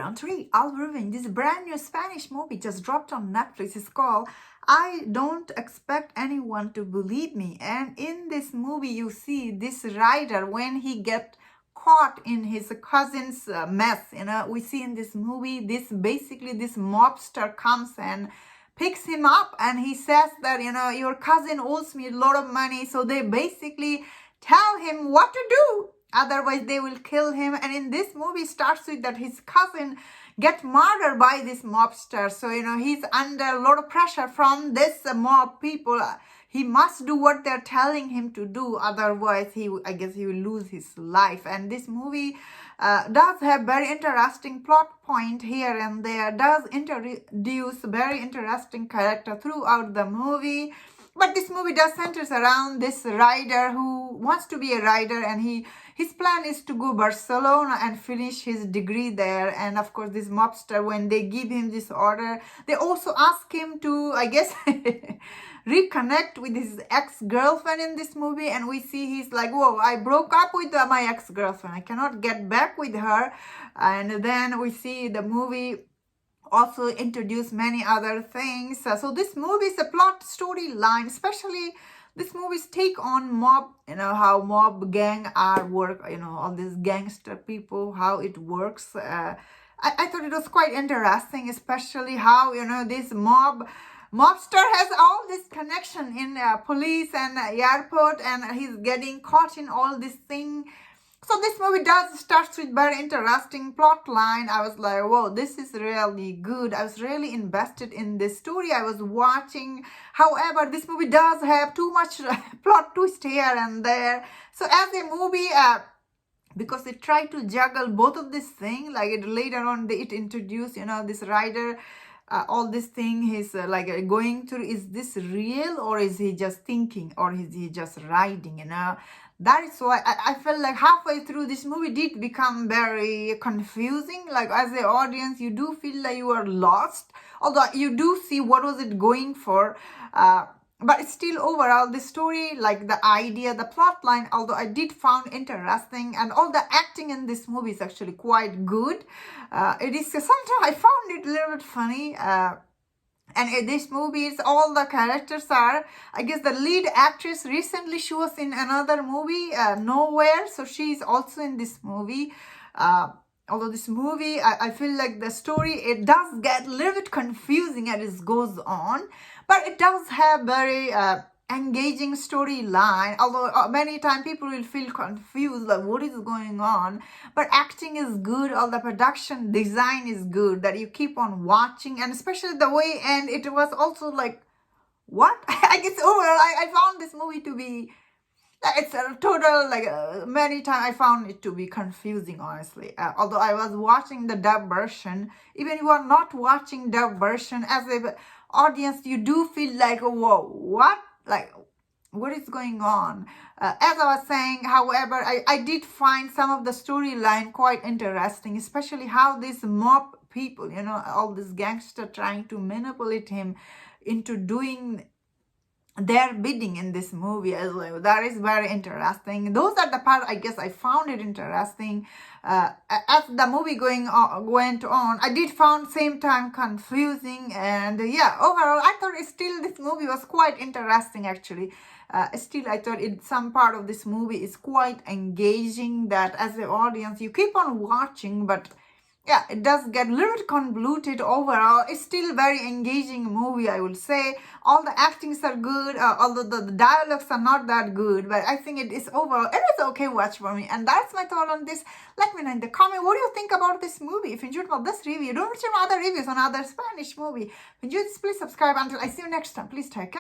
everyone, today I'll be reviewing this brand new Spanish movie just dropped on Netflix. It's called I Don't Expect Anyone to Believe Me. And in this movie, you see this writer when he get caught in his cousin's mess. We see in this movie, this mobster comes and picks him up and he says that, your cousin owes me a lot of money. So they basically tell him what to do. Otherwise, they will kill him. And in this movie starts with that his cousin get murdered by this mobster. So, he's under a lot of pressure from this mob people. He must do what they're telling him to do. Otherwise, I guess he will lose his life. And this movie does have very interesting plot point here and there. Does introduce very interesting character throughout the movie. But this movie does centers around this rider who wants to be a rider, and his plan is to go Barcelona and finish his degree there. And of course, this mobster, when they give him this order, they also ask him to, I guess, reconnect with his ex-girlfriend in this movie. And we see he's like, whoa, I broke up with my ex-girlfriend. I cannot get back with her. And then we see the movie also introduce many other things. So this movie is a plot storyline, especially this movie's take on mob, how mob gang are work, all these gangster people, how it works. I thought it was quite interesting, especially how, this mobster has all this connection in police and airport, and he's getting caught in all this thing. So this movie does starts with very interesting plot line. I was like, whoa, this is really good. I was really invested in this story I was watching. However, this movie does have too much plot twist here and there. So as a movie, because it tried to juggle both of this thing, like later on it introduced, this rider, all this thing he's going through. Is this real, or is he just thinking, or is he just riding, That is why I felt like halfway through this movie did become very confusing. Like as an audience, you do feel like you are lost. Although you do see what was it going for. But still overall, the story, like the idea, the plot line, although I did found interesting, and all the acting in this movie is actually quite good. It is sometimes I found it a little bit funny. And in this movie, all the characters are, I guess the lead actress recently, she was in another movie, Nowhere. So she's also in this movie. Although this movie, I feel like the story, it does get a little bit confusing as it goes on. But it does have very engaging storyline, although many times people will feel confused, like what is going on. But acting is good, all the production design is good, that you keep on watching, and especially the way, and it was also like, what? I guess overall, I found this movie to be, it's a total, many times I found it to be confusing, honestly. Although I was watching the dub version, even if you are not watching dub version, as a audience, you do feel like, whoa, what? Like, what is going on? As I was saying, however, I did find some of the storyline quite interesting, especially how these mob people, all this gangster trying to manipulate him into doing their bidding in this movie as well. That is very interesting. Those are the part, I guess, I found it interesting. As the movie went on, I did found same time confusing, and yeah, overall I thought still this movie was quite interesting actually. Still I thought some part of this movie is quite engaging, that as an audience you keep on watching, but yeah, it does get a little bit convoluted overall. It's still a very engaging movie, I would say. All the actings are good, although the dialogues are not that good. But I think it is overall, it is okay watch for me. And that's my thought on this. Let me know in the comment, what do you think about this movie? If you enjoyed this review, don't forget my other reviews on other Spanish movie. If you enjoyed this, please subscribe. Until I see you next time, please take care.